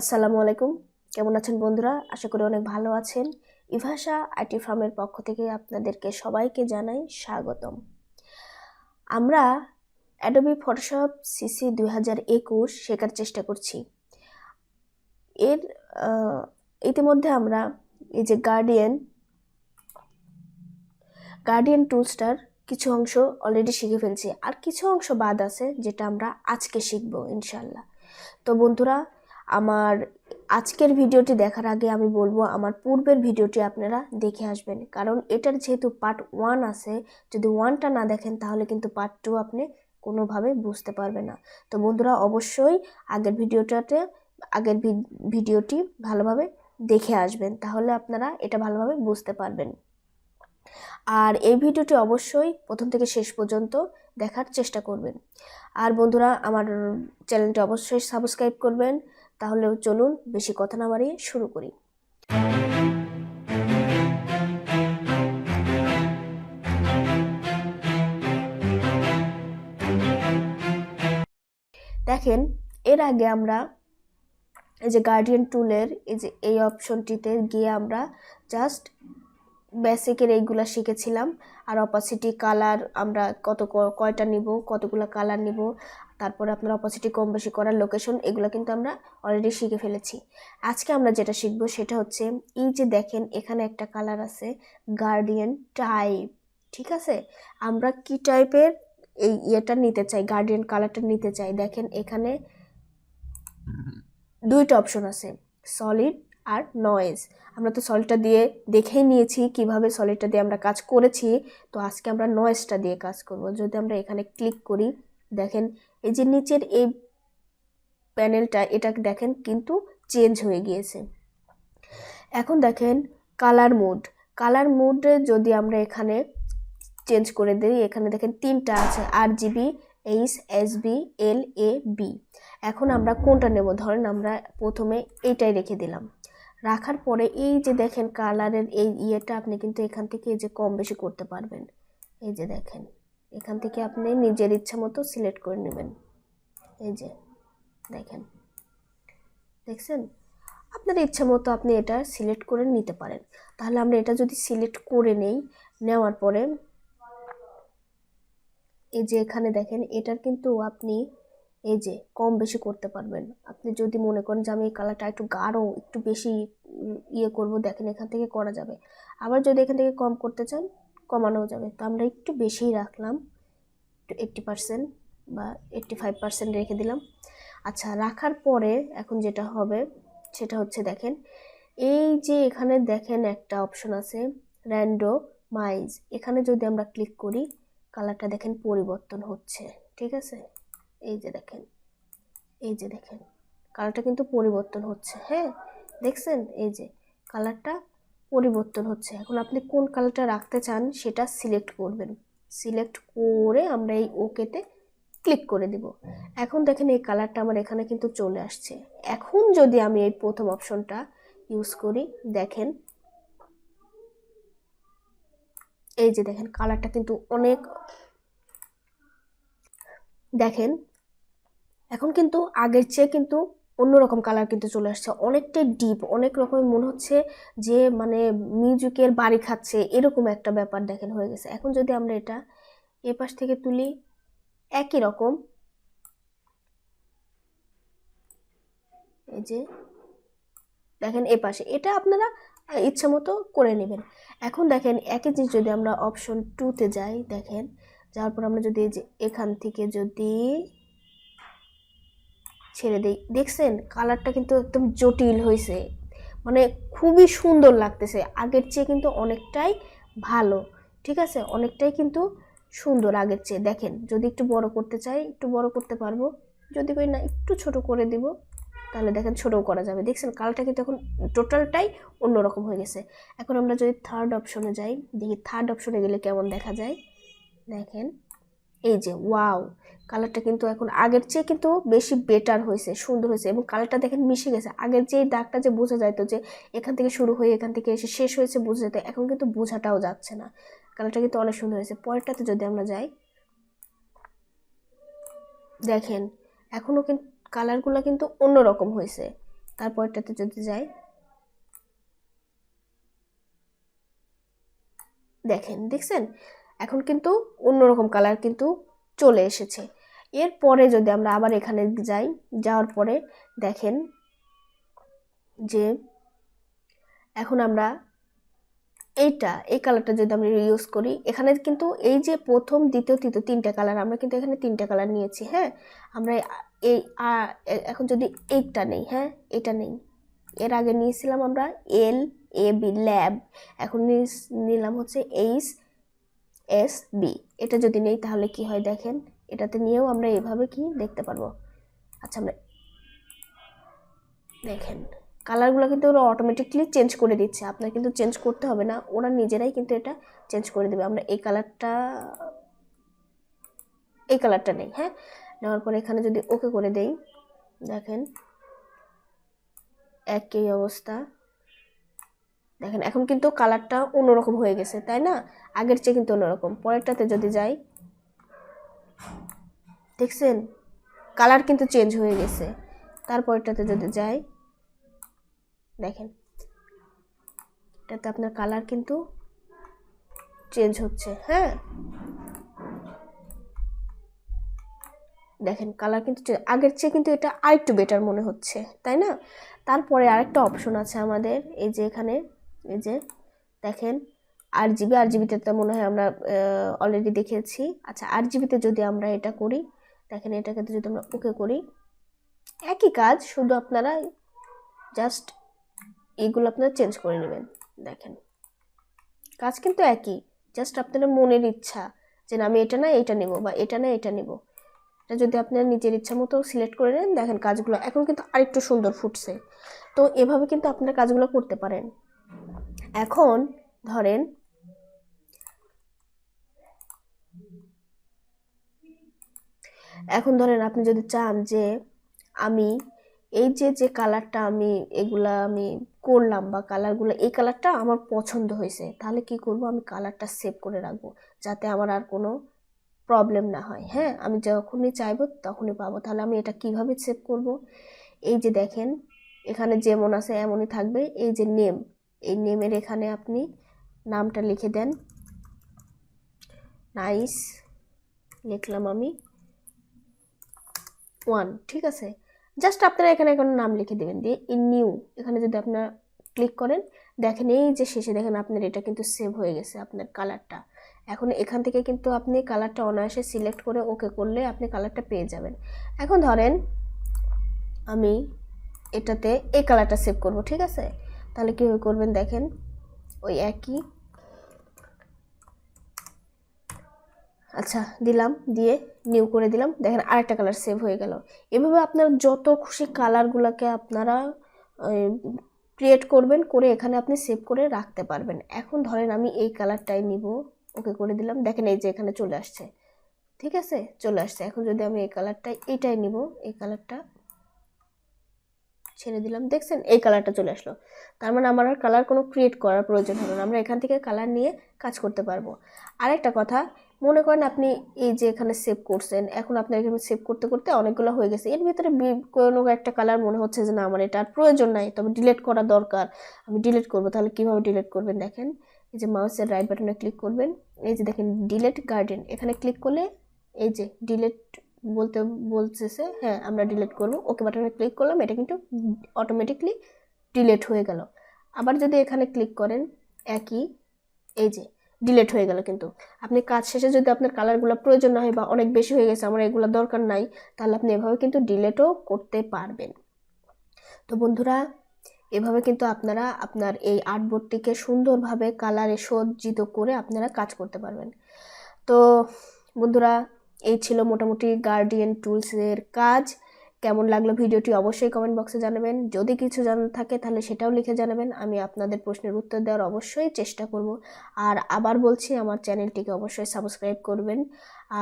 আসসালামু আলাইকুম। কেমন আছেন বন্ধুরা? আশা করি অনেক ভালো আছেন। ইভাশা আইটি ফার্মের পক্ষ থেকে আপনাদেরকে সবাইকে জানাই স্বাগতম। আমরা অ্যাডোবি ফটোশপ সিসি 2021 শেখার চেষ্টা করছি। এর ইতিমধ্যে আমরা এই যে গার্ডিয়ান টুলসটার কিছু অংশ অলরেডি শিখে ফেলছি, আর কিছু অংশ বাদ আছে যেটা আমরা আজকে শিখব ইনশাল্লাহ। তো বন্ধুরা, আমার আজকের ভিডিওটি দেখার আগে আমি বলবো আমার পূর্বের ভিডিওটি আপনারা দেখে আসবেন, কারণ এটার যেহেতু পার্ট 1 আছে, যদি 1টা না দেখেন তাহলে কিন্তু পার্ট 2 আপনি কোনোভাবে বুঝতে পারবেন না। তো বন্ধুরা, অবশ্যই আগের ভিডিওটি ভালোভাবে দেখে আসবেন, তাহলে আপনারা এটা ভালোভাবে বুঝতে পারবেন। আর এই ভিডিওটি অবশ্যই প্রথম থেকে শেষ পর্যন্ত দেখার চেষ্টা করবেন। আর বন্ধুরা, আমার চ্যানেলটি অবশ্যই সাবস্ক্রাইব করবেন। তাহলে চলুন বেশি কথা না বাড়িয়ে শুরু করি। দেখেন, এর আগে আমরা এই যে গার্ডিয়ান টুলের এই অপশনটিতে গিয়ে আমরা জাস্ট বেসিকের এইগুলা শিখেছিলাম। আর অপাসিটি, কালার আমরা কয়টা নিব, কতগুলো কালার নিব, তারপরে আপনার অপাসিটি কম বেশি করার লোকেশন, এগুলো কিন্তু আমরা অলরেডি শিখে ফেলেছি। আজকে আমরা যেটা শিখব সেটা হচ্ছে এই যে দেখেন এখানে একটা কালার আছে গার্ডিয়ান টাইপ, ঠিক আছে? আমরা কি টাইপের এই ইয়েটা নিতে চাই, গার্ডিয়ান কালারটা নিতে চাই। দেখেন এখানে দুইটা অপশন আছে, সলিড আর নয়েজ। আমরা তো সলিডটা দিয়ে দেখেই নিয়েছি কিভাবে সলিডটা দিয়ে আমরা কাজ করেছি, তো আজকে আমরা নয়েজটা দিয়ে কাজ করব। যদি আমরা এখানে ক্লিক করি, দেখেন এই যে নিচের এই প্যানেলটা, এটা দেখেন কিন্তু চেঞ্জ হয়ে গিয়েছে। এখন দেখেন কালার মুড যদি আমরা এখানে চেঞ্জ করে দিই, এখানে দেখেন 3টা আছে, RGB, HSB, LAB। এখন আমরা কোনটা নেব? ধরেন আমরা প্রথমে এইটাই রেখে দিলাম। রাখার পরে এই যে দেখেন কালারের এই ইয়েটা আপনি কিন্তু এখান থেকে এই যে কম বেশি করতে পারবেন। এই যে দেখেন এখান থেকে আপনি নিজের ইচ্ছা মতো সিলেক্ট করে নেবেন। এই যে দেখেন, দেখছেন? আপনার ইচ্ছা মতো আপনি এটা সিলেক্ট করে নিতে পারেন। তাহলে আমরা এটা যদি সিলেক্ট করে নেওয়ার পরে এই যে এখানে দেখেন এটার কিন্তু আপনি এই যে কম বেশি করতে পারবেন। আপনি যদি মনে করেন যে আমি এই কালারটা একটু গাঢ়, একটু বেশি ইয়ে করব, দেখেন এখান থেকে করা যাবে। আবার যদি এখান থেকে কম করতে চান, কমানো যাবে। তো আমরা একটু বেশিই রাখলাম, একটু 80% বা 85% রেখে দিলাম। আচ্ছা, রাখার পরে এখন যেটা হবে সেটা হচ্ছে দেখেন এই যে এখানে দেখেন একটা অপশন আছে র্যান্ডমাইজ। এখানে যদি আমরা ক্লিক করি, কালারটা দেখেন পরিবর্তন হচ্ছে, ঠিক আছে? এই যে দেখেন কালারটা কিন্তু পরিবর্তন হচ্ছে। হ্যাঁ, দেখছেন? এই যে কালারটা পরিবর্তন হচ্ছে। এখন আপনি কোন কালারটা রাখতে চান সেটা সিলেক্ট করবেন। সিলেক্ট করে আমরা এই ওকেতে ক্লিক করে দিব। এখন দেখেন এই কালারটা আমার এখানে কিন্তু চলে আসছে। এখন যদি আমি এই প্রথম অপশনটা ইউজ করি, দেখেন এই যে দেখেন কালারটা কিন্তু অনেক, দেখেন এখন কিন্তু আগের চেয়ে কিন্তু অন্যরকম কালার কিন্তু চলে আসছে, অনেকটাই ডিপ, অনেক রকম মনে হচ্ছে যে মানে মিউজিকের বাড়ি খাচ্ছে, এরকম একটা ব্যাপার দেখেন হয়ে গেছে। এখন যদি আমরা এটা এ পাশ থেকে তুলি, একই রকম, এই যে দেখেন এ পাশে, এটা আপনারা ইচ্ছা মতো করে নেবেন। এখন দেখেন একই জিনিস যদি আমরা অপশন 2তে যাই, দেখেন যাওয়ার পর আমরা যদি এই যে এখান থেকে যদি ছেড়ে দিই, দেখছেন কালারটা কিন্তু একদম জটিল হয়েছে, মানে খুবই সুন্দর লাগতেছে, আগের চেয়ে কিন্তু অনেকটাই ভালো, ঠিক আছে? অনেকটাই কিন্তু সুন্দর আগের চেয়ে। দেখেন যদি একটু বড় করতে চাই, একটু বড় করতে পারবো, যদি কই না একটু ছোট করে দিব, তাহলে দেখেন ছোটও করা যাবে। দেখছেন কালারটা কিন্তু এখন টোটালটাই অন্যরকম হয়ে গেছে। এখন আমরা যদি থার্ড অপশনে যাই, দেখি থার্ড অপশনে গেলে কেমন দেখা যায়। দেখেন এই যে ওয়াও, কালারটা কিন্তু এখন আগের চেয়ে কিন্তু বেশি বেটার হয়েছে, সুন্দর হয়েছে, এবং কালারটা দেখেন মিশে গেছে। আগের যে দাগটা যে বোঝা যাইতো যে এখান থেকে শুরু হয়ে এখান থেকে এসে শেষ হয়েছে বোঝা যেত, এখন কিন্তু বোঝাটাও যাচ্ছে না। কালারটা কিন্তু অনেক সুন্দর হয়েছে। পরেরটাতে যদি আমরা যাই, দেখেন এখনও কিন্তু কালারগুলো কিন্তু অন্যরকম হয়েছে। তারপরটাতে যদি যাই, দেখছেন এখন কিন্তু অন্যরকম কালার কিন্তু চলে এসেছে। এরপরে যদি আমরা আবার এখানে যাই, যাওয়ার পরে দেখেন যে এখন আমরা এই কালারটা যদি আমরা ইউজ করি, এখানে কিন্তু এই যে প্রথম, দ্বিতীয়, তৃতীয় 3টা কালার, আমরা কিন্তু এখানে 3টা কালার নিয়েছি। হ্যাঁ, আমরা এই এখন যদি এইটা নেই, হ্যাঁ এটা নেই, এর আগে নিয়েছিলাম আমরা LAB ল্যাব, এখন নিলাম হচ্ছে HSB। এটা যদি নেই তাহলে কি হয় দেখেন, এটাতে নিয়েও আমরা এভাবে কি দেখতে পারবো। আচ্ছা, আমরা দেখেন কালারগুলো কিন্তু ওরা অটোমেটিকলি চেঞ্জ করে দিচ্ছে, আপনার কিন্তু চেঞ্জ করতে হবে না, ওরা নিজেরাই কিন্তু এটা চেঞ্জ করে দেবে। আমরা এই কালারটা নেই, হ্যাঁ, নেওয়ার পরে এখানে যদি ওকে করে দেই, দেখেন একই অবস্থা। দেখেন এখন কিন্তু কালারটা অন্যরকম হয়ে গেছে, তাই না? আগের চেয়ে কিন্তু অন্যরকম। পরেরটাতে যদি যাই, দেখছেন কালার কিন্তু চেঞ্জ হয়ে গেছে। তারপরটাতে যদি যাই, দেখেন এটাতে আপনার কালার কিন্তু চেঞ্জ হচ্ছে। হ্যাঁ, দেখেন কালার কিন্তু আগের চেয়ে কিন্তু এটা আরেকটু বেটার মনে হচ্ছে, তাই না? তারপরে আরেকটা অপশন আছে আমাদের, এই যে এখানে, এই যে দেখেন RGBতে তো মনে হয় আমরা অলরেডি দেখেছি। আচ্ছা, RGBতে যদি আমরা এটা করি, দেখেন এটাকে যদি আমরা ওকে করি, একই কাজ, শুধু আপনারা জাস্ট এগুলো আপনারা চেঞ্জ করে নেবেন। দেখেন কাজ কিন্তু একই, জাস্ট আপনাদের মনের ইচ্ছা যে আমি এটা না এটা নেব, বা এটা না এটা নেব, এটা যদি আপনারা নিজের ইচ্ছা মতো সিলেক্ট করে নেন, দেখেন কাজগুলো এখন কিন্তু আরেকটু সুন্দর ফুটছে। তো এভাবে কিন্তু আপনারা কাজগুলো করতে পারেন। এখন ধরেন আপনি যদি চান যে আমি এই যে কালারটা আমি এগুলা আমি করলাম, বা কালারগুলো এই কালারটা আমার পছন্দ হয়েছে, তাহলে কি করব, আমি কালারটা সেভ করে রাখবো, যাতে আমার আর কোনো প্রবলেম না হয়। হ্যাঁ, আমি যখনই চাইবো তখনই পাবো। তাহলে আমি এটা কিভাবে সেভ করব? এই যে দেখেন এখানে যেমন আছে এমনই থাকবে। এই যে নেম, এই নেমের এখানে আপনি নামটা লিখে দেন, নাইস লিখলাম আমি 1, ঠিক আছে। জাস্ট আপনারা এখানে কোনো নাম লিখে দেবেন, দিয়ে ইন নিউ এখানে যদি আপনারা ক্লিক করেন, দেখেন এই যে শেষে দেখেন আপনার এটা কিন্তু সেভ হয়ে গেছে আপনার কালারটা। এখন এখান থেকে কিন্তু আপনি কালারটা অনায়াসে সিলেক্ট করে ওকে করলে আপনি কালারটা পেয়ে যাবেন। এখন ধরেন আমি এটাতে এই কালারটা সেভ করব, ঠিক আছে? তাহলে কীভাবে করবেন দেখেন, ওই একই, আচ্ছা দিলাম, দিয়ে নিউ করে দিলাম, দেখেন আরেকটা কালার সেভ হয়ে গেল। এভাবে আপনার যত খুশি কালারগুলোকে আপনারা ক্রিয়েট করবেন, করে এখানে আপনি সেভ করে রাখতে পারবেন। এখন ধরেন আমি এই কালারটাই নিব, ওকে করে দিলাম, দেখেন এই যে এখানে চলে আসছে, ঠিক আছে, চলে আসছে। এখন যদি আমি এই কালারটাই এইটাই নিব, এই কালারটা ছেড়ে দিলাম, দেখছেন এই কালারটা চলে আসলো। তার মানে আমার আর কালার কোনো ক্রিয়েট করার প্রয়োজন হবে না, আমরা এখান থেকে কালার নিয়ে কাজ করতে পারবো। আরেকটা কথা, মনে করেন আপনি এই যে এখানে সেভ করছেন, এখন আপনার এখানে সেভ করতে করতে অনেকগুলো হয়ে গেছে, এর ভিতরে কোনো একটা কালার মনে হচ্ছে যে না আমার এটা আর প্রয়োজন নাই, তবে ডিলিট করা দরকার, আমি ডিলিট করবো। তাহলে কীভাবে ডিলিট করবেন দেখেন, এই যে মাউসের রাইট বাটনে ক্লিক করবেন, এই যে দেখেন ডিলিট গার্ডেন, এখানে ক্লিক করলে এই যে ডিলিট বলতেছে, হ্যাঁ আমরা ডিলিট করব, ওকে বাটনে ক্লিক করলাম, এটা কিন্তু অটোমেটিকলি ডিলিট হয়ে গেল। আবার যদি এখানে ক্লিক করেন একই, এই যে ডিলিট হয়ে গেল। কিন্তু আপনি কাজ শেষে যদি আপনার কালারগুলো প্রয়োজন না হয়, বা অনেক বেশি হয়ে গেছে আমার এগুলো দরকার নাই, তাহলে আপনি এভাবে কিন্তু ডিলিটও করতে পারবেন। তো বন্ধুরা, এভাবে কিন্তু আপনারা আপনার এই আর্টবোর্ডটিকে সুন্দরভাবে কালারে সজ্জিত করে আপনারা কাজ করতে পারবেন। তো বন্ধুরা, এই ছিল মোটামুটি গার্ডিয়ান টুলসের কাজ। কেমন লাগলো ভিডিওটি অবশ্যই কমেন্ট বক্সে জানাবেন। যদি কিছু জানার থাকে তাহলে সেটাও লিখে জানাবেন, আমি আপনাদের প্রশ্নের উত্তর দেওয়ার অবশ্যই চেষ্টা করব। আর আবার বলছি, আমার চ্যানেলটিকে অবশ্যই সাবস্ক্রাইব করবেন।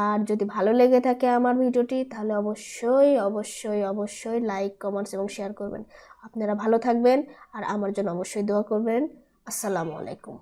আর যদি ভালো লেগে থাকে আমার ভিডিওটি, তাহলে অবশ্যই অবশ্যই অবশ্যই লাইক, কমেন্টস এবং শেয়ার করবেন। আপনারা ভালো থাকবেন, আর আমার জন্য অবশ্যই দোয়া করবেন। আসসালামু আলাইকুম।